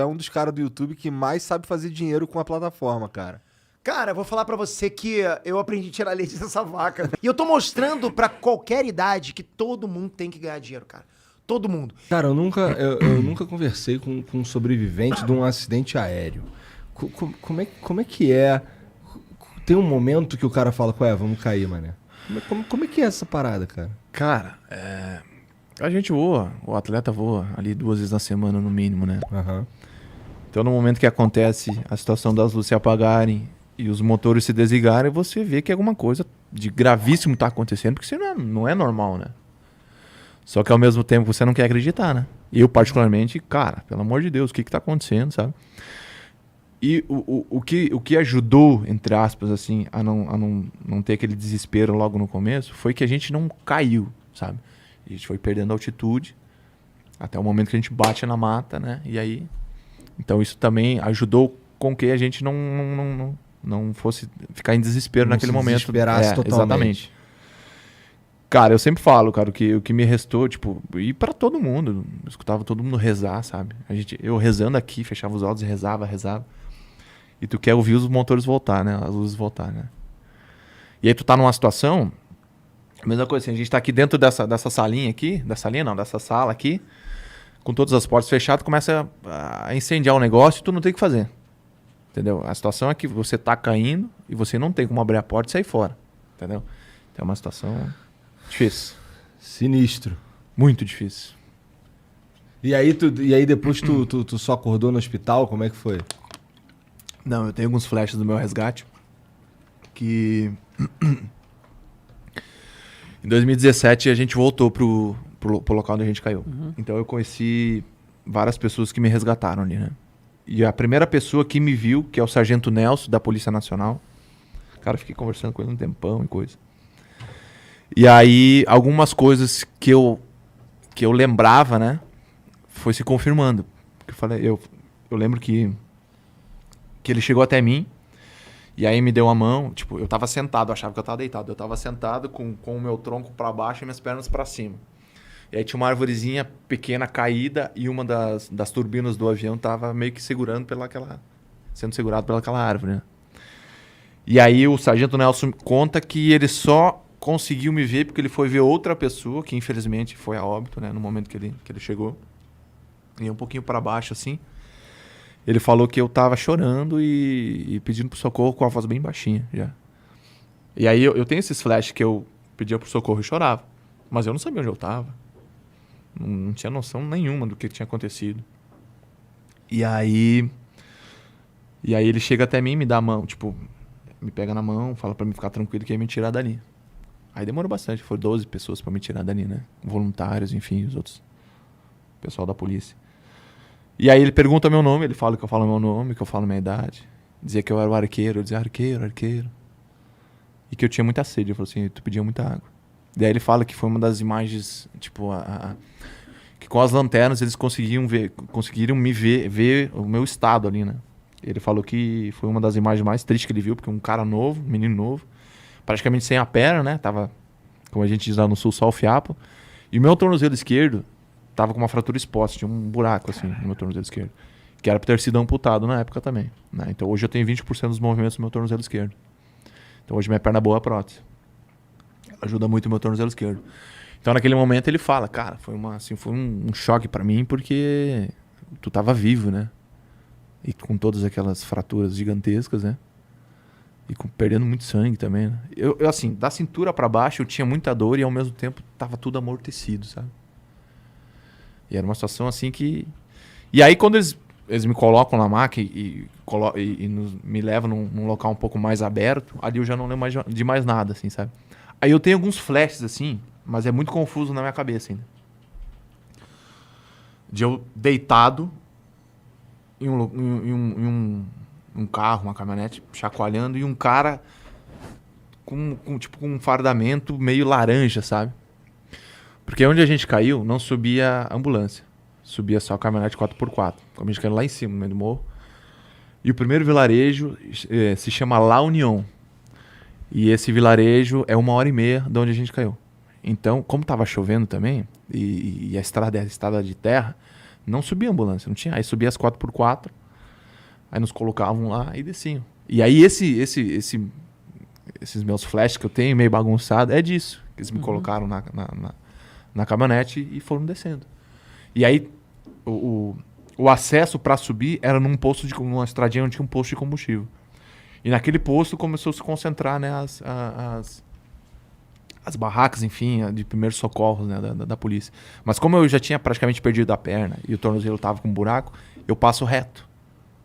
é um dos caras do YouTube que mais sabe fazer dinheiro com a plataforma, cara. Cara, eu vou falar pra você que eu aprendi a tirar leite dessa vaca. E eu tô mostrando pra qualquer idade que todo mundo tem que ganhar dinheiro, cara. Todo mundo. Cara, eu nunca conversei com um sobrevivente de um acidente aéreo. Como é que é? Tem um momento que o cara fala, ué, vamos cair, mané. Como é que é essa parada, cara? Cara, a gente voa, o atleta voa ali 2 vezes na semana no mínimo, né? Aham. Então no momento que acontece a situação das luzes se apagarem e os motores se desligarem, você vê que alguma coisa de gravíssimo tá acontecendo, porque isso não é normal, né? Só que ao mesmo tempo você não quer acreditar, né? Eu particularmente, cara, pelo amor de Deus, o que tá acontecendo, sabe? E o que ajudou, entre aspas, assim, a não ter aquele desespero logo no começo, foi que a gente não caiu, sabe? A gente foi perdendo altitude até o momento que a gente bate na mata, né? E aí... Então isso também ajudou com que a gente não fosse ficar em desespero Não naquele se momento. desesperasse totalmente. Exatamente. Cara, eu sempre falo, cara, o que me restou, tipo, e pra todo mundo, eu escutava todo mundo rezar, sabe? Eu rezando aqui, fechava os olhos e rezava. E tu quer ouvir os motores voltar, né? As luzes voltar, né? E aí tu tá numa situação, a mesma coisa assim, a gente tá aqui dentro dessa salinha aqui, dessa sala aqui, com todas as portas fechadas, começa a incendiar o negócio e tu não tem o que fazer. Entendeu? A situação é que você tá caindo e você não tem como abrir a porta e sair fora. Entendeu? Então é uma situação difícil. Sinistro. Muito difícil. E aí depois tu só acordou no hospital? Como é que foi? Não, eu tenho alguns flashes do meu resgate que... Em 2017 a gente voltou pro local onde a gente caiu. Então eu conheci várias pessoas que me resgataram ali, né? E a primeira pessoa que me viu, que é o Sargento Nelson, da Polícia Nacional. Cara, fiquei conversando com ele um tempão e coisa. E aí, algumas coisas que eu lembrava, né? Foi se confirmando. Eu lembro que ele chegou até mim. E aí me deu a mão, tipo, eu tava sentado, eu achava que eu tava deitado. Eu tava sentado com o meu tronco pra baixo e minhas pernas pra cima. E aí tinha uma arvorezinha pequena caída e uma das turbinas do avião tava meio que sendo segurado pelaquela árvore, né? E aí o Sargento Nelson conta que ele só conseguiu me ver porque ele foi ver outra pessoa, que infelizmente foi a óbito, né? No momento que ele chegou. E um pouquinho pra baixo, assim. Ele falou que eu tava chorando e pedindo pro socorro com a voz bem baixinha já. E aí eu tenho esses flashes que eu pedia pro socorro e chorava. Mas eu não sabia onde eu tava. Não tinha noção nenhuma do que tinha acontecido. E aí ele chega até mim, me dá a mão, tipo, me pega na mão, fala pra mim ficar tranquilo que ia me tirar dali. Aí demorou bastante, foi 12 pessoas pra me tirar dali, né? Voluntários, enfim, os outros. Pessoal da polícia. E aí ele pergunta meu nome, ele fala que eu falo meu nome, que eu falo minha idade. Dizia que eu era o arqueiro, eu dizia arqueiro. E que eu tinha muita sede, eu falei assim, tu pedia muita água. Daí ele fala que foi uma das imagens, tipo, que com as lanternas eles conseguiram me ver o meu estado ali, né? Ele falou que foi uma das imagens mais tristes que ele viu, porque um cara novo, um menino novo, praticamente sem a perna, né? Tava, como a gente diz lá no sul, só o fiapo. E o meu tornozelo esquerdo tava com uma fratura exposta, tinha um buraco assim no meu tornozelo esquerdo. Que era pra ter sido amputado na época também, né? Então hoje eu tenho 20% dos movimentos do meu tornozelo esquerdo. Então hoje minha perna boa é a prótese. Ajuda muito o meu tornozelo esquerdo. Então naquele momento ele fala, cara, foi um choque pra mim porque tu tava vivo, né? E com todas aquelas fraturas gigantescas, né? E perdendo muito sangue também, né? Eu assim, da cintura pra baixo eu tinha muita dor e ao mesmo tempo tava tudo amortecido, sabe? E era uma situação assim que... E aí quando eles me colocam na maca e me levam num local um pouco mais aberto, ali eu já não lembro mais de mais nada, assim, sabe? Aí eu tenho alguns flashes, assim, mas é muito confuso na minha cabeça ainda. De eu deitado em um carro, uma caminhonete, chacoalhando, e um cara com um fardamento meio laranja, sabe? Porque onde a gente caiu, não subia ambulância. Subia só a caminhonete 4x4. Como a gente caiu lá em cima, no meio do morro. E o primeiro vilarejo se chama La União. E esse vilarejo é 1h30 de onde a gente caiu. Então, como tava chovendo também, e a estrada é estrada de terra, Não subia ambulância, não tinha. Aí subia as 4x4, aí nos colocavam lá e desciam. E aí esses meus flashes que eu tenho, meio bagunçado, é disso. Que eles me colocaram na caminhonete e foram descendo. E aí o acesso para subir era num posto numa estradinha onde tinha um posto de combustível. E naquele posto começou a se concentrar, né, as barracas, enfim, de primeiros socorros, né, da polícia. Mas como eu já tinha praticamente perdido a perna e o tornozelo estava com um buraco, eu passo reto.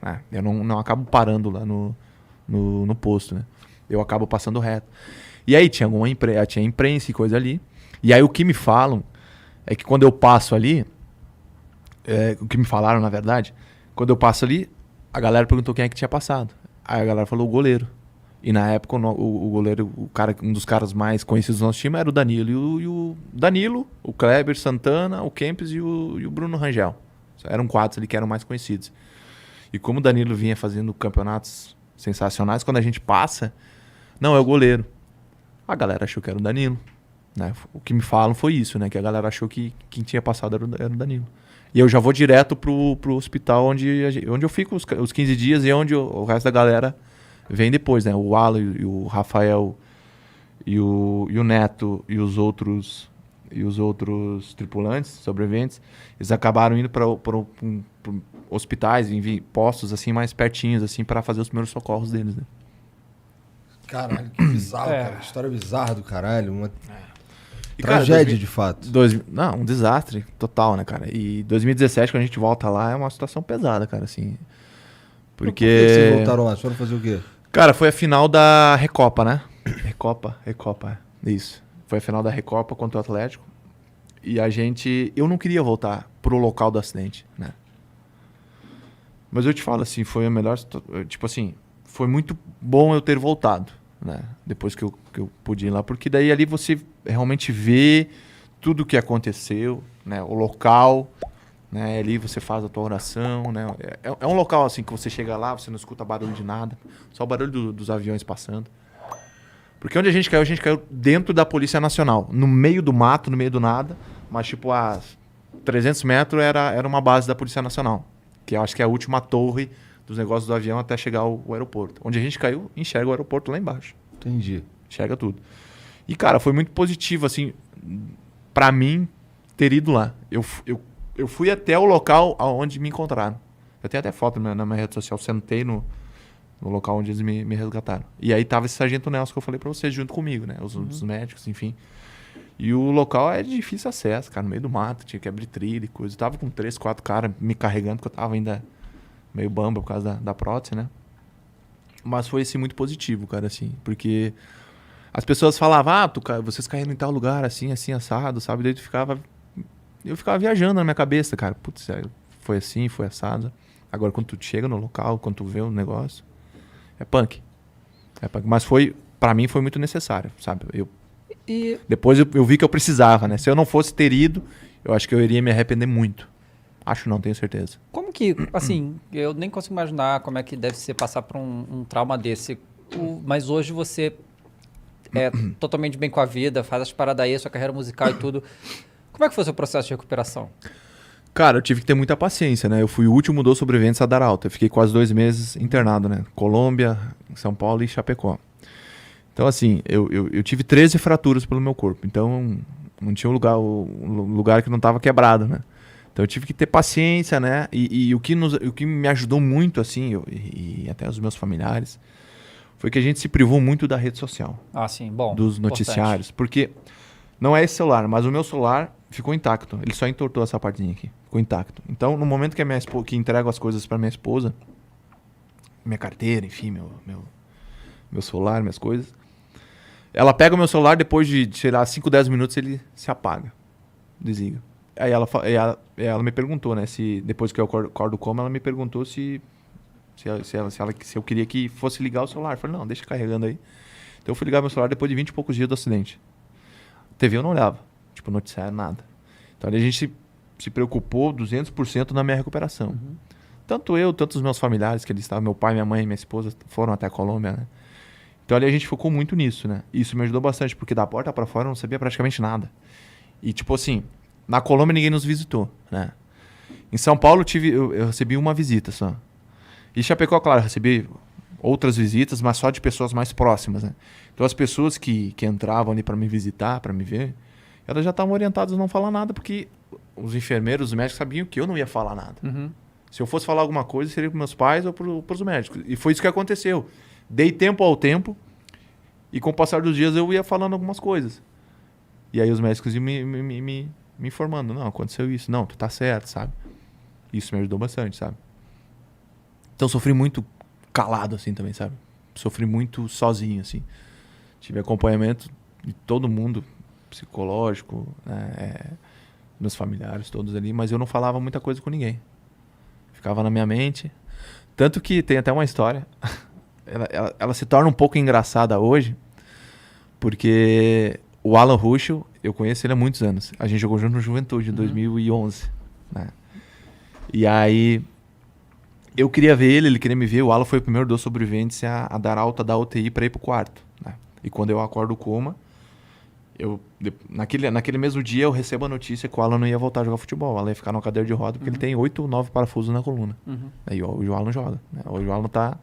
Né? Eu não acabo parando lá no posto, né? Eu acabo passando reto. E aí tinha tinha imprensa e coisa ali. E aí o que me falam é que quando eu passo ali, o que me falaram, na verdade, quando eu passo ali, a galera perguntou quem é que tinha passado. Aí a galera falou o goleiro. E na época o goleiro, um dos caras mais conhecidos do nosso time era o Danilo. E o Danilo, o Kleber Santana, o Kempis e o Bruno Rangel. Eram 4 ali que eram mais conhecidos. E como o Danilo vinha fazendo campeonatos sensacionais, quando a gente passa, não, é o goleiro. A galera achou que era o Danilo. Né? O que me falam foi isso, né? Que a galera achou que quem tinha passado era o Danilo. E eu já vou direto pro hospital onde eu fico os 15 dias e onde o resto da galera vem depois, né? O Alan e o Rafael e o Neto e os outros tripulantes, sobreviventes, eles acabaram indo para hospitais, em postos assim mais pertinhos assim para fazer os primeiros socorros deles, né? Caralho, que bizarro, cara. História bizarra do caralho. Uma E, cara, tragédia, de fato. Não, um desastre total, né, cara? E 2017, quando a gente volta lá, é uma situação pesada, cara, assim. Por que vocês voltaram lá? Vocês foram fazer o quê? Cara, foi a final da Recopa, né? Recopa, isso. Foi a final da Recopa contra o Atlético. E eu não queria voltar pro local do acidente, né? Mas eu te falo assim, foi a melhor, tipo assim, foi muito bom eu ter voltado, né? Depois que eu pude ir lá, porque daí ali você realmente vê tudo o que aconteceu, né? O local, né? Ali você faz a tua oração, né? É um local assim que você chega lá, você não escuta barulho de nada, só o barulho dos aviões passando. Porque onde a gente caiu dentro da Polícia Nacional, no meio do mato, no meio do nada, mas tipo a 300 metros era uma base da Polícia Nacional, que eu acho que é a última torre dos negócios do avião até chegar ao aeroporto. Onde a gente caiu, enxerga o aeroporto lá embaixo. Entendi. Enxerga tudo. E, cara, foi muito positivo, assim, pra mim, ter ido lá. Eu fui até o local onde me encontraram. Eu tenho até foto na minha rede social. Sentei no local onde eles me resgataram. E aí tava esse sargento Nelson que eu falei pra vocês, junto comigo, né? Os médicos, enfim. E o local é de difícil acesso, cara. No meio do mato, tinha que abrir trilha e coisa. Eu tava com 3, 4 caras me carregando, porque eu tava ainda meio bamba por causa da prótese, né? Mas foi, assim, muito positivo, cara, assim. Porque as pessoas falavam, vocês caíram em tal lugar, assim, assado, sabe? Daí eu ficava viajando na minha cabeça, cara. Putz, foi assim, foi assado. Agora, quando tu chega no local, quando tu vê o negócio, é punk. Mas pra mim foi muito necessário, sabe? Depois eu vi que eu precisava, né? Se eu não fosse ter ido, eu acho que eu iria me arrepender muito. Acho não, tenho certeza. Como que, assim, eu nem consigo imaginar como é que deve ser passar por um trauma desse. Mas hoje você é totalmente bem com a vida, faz as paradas aí, sua carreira musical e tudo. Como é que foi o seu processo de recuperação? Cara, eu tive que ter muita paciência, né? Eu fui o último dos sobreviventes a dar alta. Eu fiquei quase 2 meses internado, né? Colômbia, São Paulo e Chapecó. Então, assim, eu tive 13 fraturas pelo meu corpo. Então, não tinha um lugar que não estava quebrado, né? Então, eu tive que ter paciência, né? E o que me ajudou muito, assim, e até os meus familiares, foi que a gente se privou muito da rede social. Ah, sim, bom. Dos noticiários. Porque não é esse celular, mas o meu celular ficou intacto. Ele só entortou essa partezinha aqui. Ficou intacto. Então, no momento que que entrego as coisas para minha esposa, minha carteira, enfim, meu celular, minhas coisas, ela pega o meu celular, depois de, sei lá, 5, 10 minutos ele se apaga. Desliga. Aí ela me perguntou, né? Depois que eu acordo coma, ela me perguntou se eu queria que fosse ligar o celular. Eu falei, não, deixa carregando aí. Então eu fui ligar meu celular depois de 20 e poucos dias do acidente. TV eu não olhava. Tipo, noticiário, nada. Então ali a gente se preocupou 200% na minha recuperação. Uhum. Tanto os meus familiares, que eles estavam, meu pai, minha mãe e minha esposa foram até a Colômbia, né? Então ali a gente focou muito nisso, né? Isso me ajudou bastante, porque da porta pra fora eu não sabia praticamente nada. E tipo assim, na Colômbia ninguém nos visitou, né? Em São Paulo eu recebi uma visita só. E Chapecó, claro, eu recebi outras visitas, mas só de pessoas mais próximas, né? Então as pessoas que entravam ali para me visitar, para me ver, elas já estavam orientadas a não falar nada, porque os enfermeiros, os médicos sabiam que eu não ia falar nada. Se eu fosse falar alguma coisa, seria para meus pais ou para os médicos. E foi isso que aconteceu. Dei tempo ao tempo e com o passar dos dias eu ia falando algumas coisas. E aí os médicos iam me informando. Não, aconteceu isso. Não, tu tá certo, sabe? Isso me ajudou bastante, sabe? Então sofri muito calado, assim, também, sabe? Sofri muito sozinho, assim. Tive acompanhamento de todo mundo, psicológico, né? Meus familiares todos ali, mas eu não falava muita coisa com ninguém. Ficava na minha mente. Tanto que tem até uma história. Ela se torna um pouco engraçada hoje, porque o Alan Ruschel, eu conheço ele há muitos anos. A gente jogou junto no Juventude, em 2011. Né? E aí, eu queria ver ele queria me ver. O Alan foi o primeiro dos sobreviventes a dar alta da UTI para ir pro quarto. Né? E quando eu acordo do coma, naquele mesmo dia eu recebo a notícia que o Alan não ia voltar a jogar futebol. O Alan ia ficar numa cadeira de roda, porque ele tem 8 ou 9 parafusos na coluna. Aí hoje o Alan joga. Né? Hoje o Alan tá...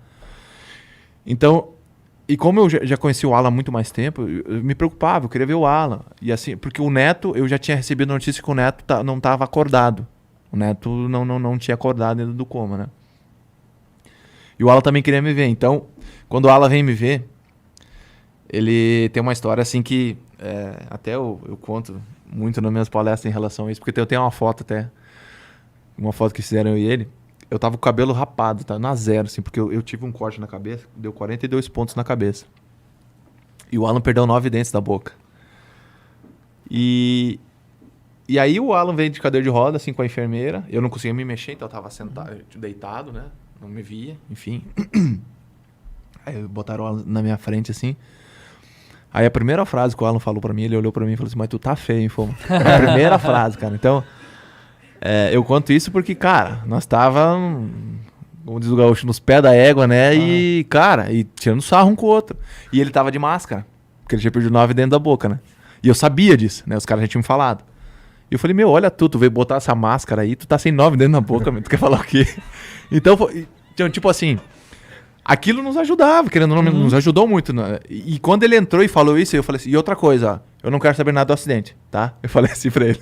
Então, e como eu já conheci o Alan há muito mais tempo, eu me preocupava, eu queria ver o Alan. E assim, porque o Neto, eu já tinha recebido a notícia que o Neto não estava acordado. O Neto não tinha acordado dentro do coma, né? E o Alan também queria me ver. Então, quando o Alan vem me ver, ele tem uma história assim que até eu conto muito nas minhas palestras em relação a isso, porque eu tenho uma foto até, uma foto que fizeram eu e ele. Eu tava com o cabelo rapado, tá na zero, assim, porque eu tive um corte na cabeça, deu 42 pontos na cabeça. E o Alan perdeu 9 dentes da boca. E aí o Alan veio de cadeira de roda, assim, com a enfermeira. Eu não conseguia me mexer, então eu tava sentado, deitado, né? Não me via, enfim. Aí botaram o Alan na minha frente, assim. Aí a primeira frase que o Alan falou pra mim, ele olhou pra mim e falou assim, mas tu tá feio, hein, Foma? A primeira frase, cara. Então... eu conto isso porque, cara, nós tava, como diz o gaúcho, nos pés da égua, né? E, cara, tirando sarro um com o outro. E ele tava de máscara, porque ele tinha perdido 9 dentro da boca, né? E eu sabia disso, né? Os caras já tinham me falado. E eu falei, olha tu veio botar essa máscara aí, tu tá sem 9 dentro da boca, tu quer falar o quê? Então, tipo assim, aquilo nos ajudava, querendo ou não, nos ajudou muito. Né? E quando ele entrou e falou isso, eu falei assim, e outra coisa, ó, eu não quero saber nada do acidente, tá? Eu falei assim pra ele.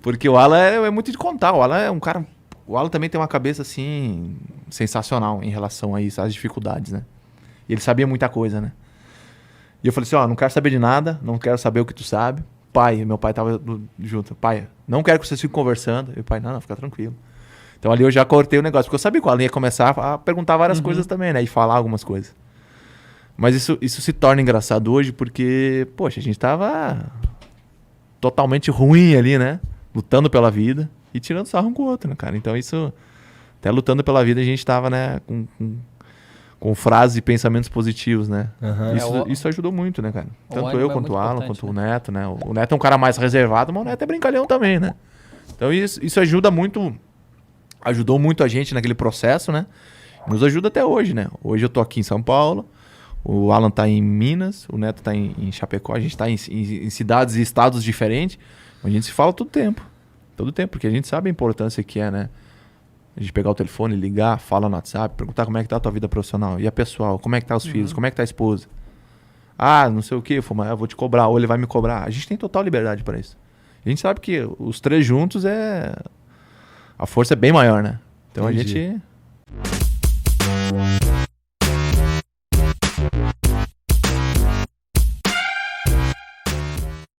Porque o Alan é muito de contar. O Alan é um cara... O Alan também tem uma cabeça, assim, sensacional em relação a isso, às dificuldades, né? E ele sabia muita coisa, né? E eu falei assim, não quero saber de nada, não quero saber o que tu sabe. Pai, meu pai tava junto. Pai, não quero que vocês fiquem conversando. E o pai, não, fica tranquilo. Então ali eu já cortei o negócio, porque eu sabia que o Alan ia começar a perguntar várias coisas também, né? E falar algumas coisas. Mas isso se torna engraçado hoje, porque, poxa, a gente tava totalmente ruim ali, né? Lutando pela vida e tirando sarro um com o outro, né, cara? Então isso, até lutando pela vida, a gente tava, né, com frases e pensamentos positivos, né? Isso ajudou muito, né, cara? Tanto eu quanto o Alan, quanto o Neto, né? O Neto é um cara mais reservado, mas o Neto é brincalhão também, né? Então isso ajuda muito, ajudou muito a gente naquele processo, né? Nos ajuda até hoje, né? Hoje eu tô aqui em São Paulo, o Alan tá em Minas, o Neto tá em Chapecó, a gente tá em cidades e estados diferentes. A gente se fala todo tempo, porque a gente sabe a importância que é, né? A gente pegar o telefone, ligar, falar no WhatsApp, perguntar como é que tá a tua vida profissional. E a pessoal, como é que tá os filhos, como é que tá a esposa? Ah, não sei o que, eu vou te cobrar, ou ele vai me cobrar. A gente tem total liberdade para isso. A gente sabe que os três juntos a força é bem maior, né? Então a gente